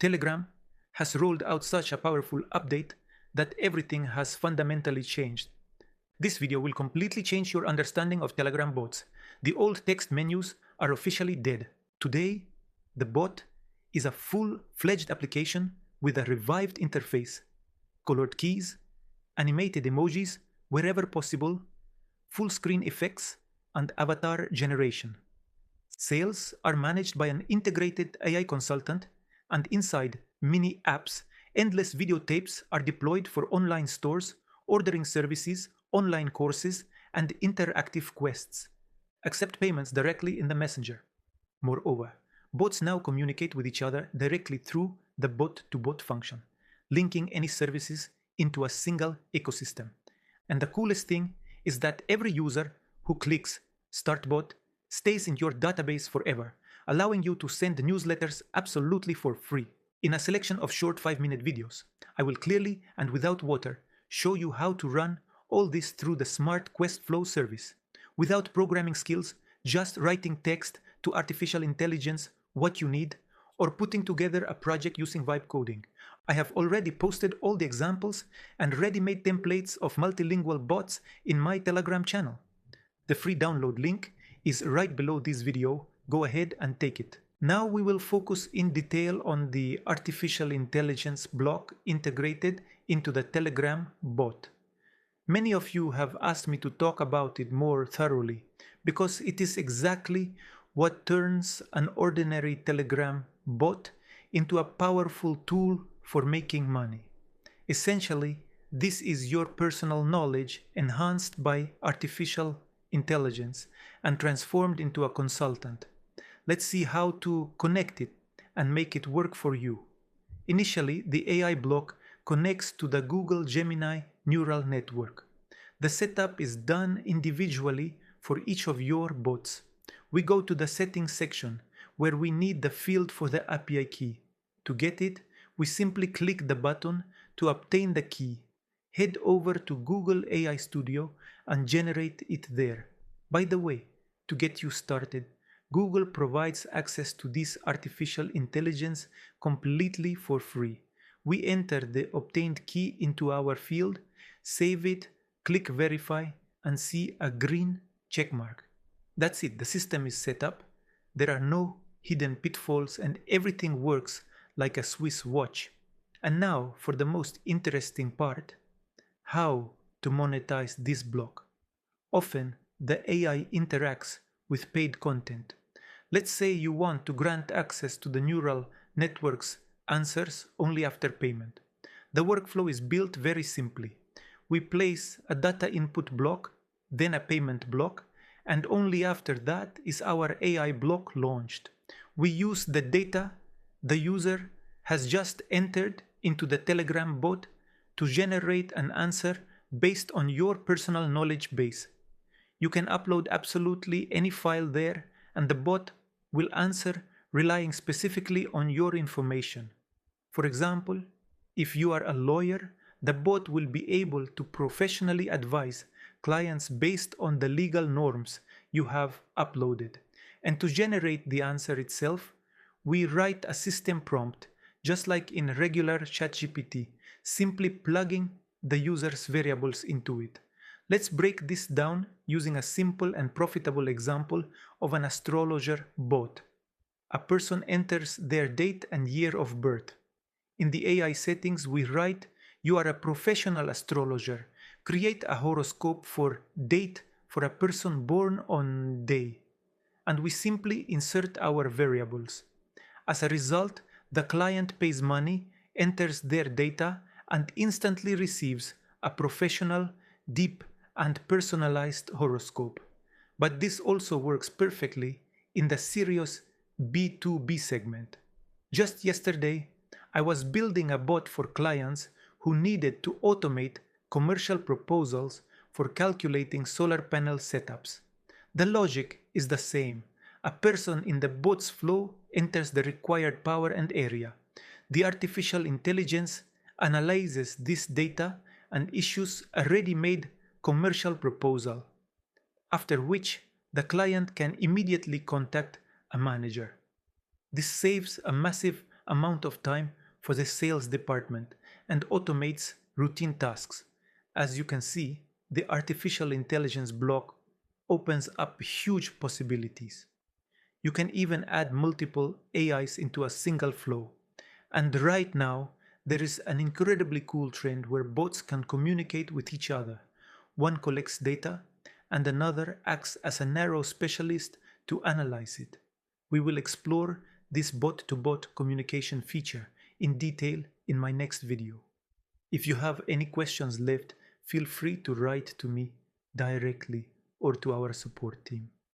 Telegram has rolled out such a powerful update that everything has fundamentally changed. This video will completely change your understanding of Telegram bots. The old text menus are officially dead. Today, the bot is a full-fledged application with a revived interface, colored keys, animated emojis wherever possible, full-screen effects, and avatar generation. Sales are managed by an integrated AI consultant, and inside mini apps, endless videotapes are deployed for online stores, ordering services, online courses, and interactive quests. Accept payments directly in the messenger. Moreover, bots now communicate with each other directly through the bot-to-bot function, linking any services into a single ecosystem. And the coolest thing is that every user who clicks Start Bot stays in your database forever, allowing you to send newsletters absolutely for free. In a selection of short 5-minute videos, I will clearly and without water show you how to run all this through the smart Questflow service. Without programming skills, just writing text to artificial intelligence what you need, or putting together a project using vibe coding. I have already posted all the examples and ready-made templates of multilingual bots in my Telegram channel. The free download link is right below this video. Go ahead and take it. Now we will focus in detail on the artificial intelligence block integrated into the Telegram bot. Many of you have asked me to talk about it more thoroughly because it is exactly what turns an ordinary Telegram bot into a powerful tool for making money. Essentially, this is your personal knowledge enhanced by artificial intelligence and transformed into a consultant. Let's see how to connect it and make it work for you. Initially, the AI block connects to the Google Gemini neural network. The setup is done individually for each of your bots. We go to the settings section where we need the field for the API key. To get it, we simply click the button to obtain the key. Head over to Google AI Studio and generate it there. By the way, to get you started, Google provides access to this artificial intelligence completely for free. We enter the obtained key into our field, save it, click verify, and see a green checkmark. That's it, the system is set up. There are no hidden pitfalls and everything works like a Swiss watch. And now for the most interesting part, how to monetize this block. Often the AI interacts with paid content. Let's say you want to grant access to the neural network's answers only after payment. The workflow is built very simply. We place a data input block, then a payment block, and only after that is our AI block launched. We use the data the user has just entered into the Telegram bot to generate an answer based on your personal knowledge base. You can upload absolutely any file there and the bot will answer relying specifically on your information. For example, if you are a lawyer, the bot will be able to professionally advise clients based on the legal norms you have uploaded. And to generate the answer itself, we write a system prompt, just like in regular ChatGPT, simply plugging the user's variables into it. Let's break this down using a simple and profitable example of an astrologer bot. A person enters their date and year of birth. In the AI settings, we write, "You are a professional astrologer. Create a horoscope for date for a person born on day." And we simply insert our variables. As a result, the client pays money, enters their data, and instantly receives a professional, deep, and personalized horoscope. But this also works perfectly in the serious B2B segment. Just yesterday, I was building a bot for clients who needed to automate commercial proposals for calculating solar panel setups. The logic is the same. A person in the bot's flow enters the required power and area. The artificial intelligence analyzes this data and issues a ready-made commercial proposal, after which the client can immediately contact a manager. This saves a massive amount of time for the sales department and automates routine tasks. As you can see, the artificial intelligence block opens up huge possibilities. You can even add multiple AIs into a single flow. And right now, there is an incredibly cool trend where bots can communicate with each other. One collects data, and another acts as a narrow specialist to analyze it. We will explore this bot-to-bot communication feature in detail in my next video. If you have any questions left, feel free to write to me directly or to our support team.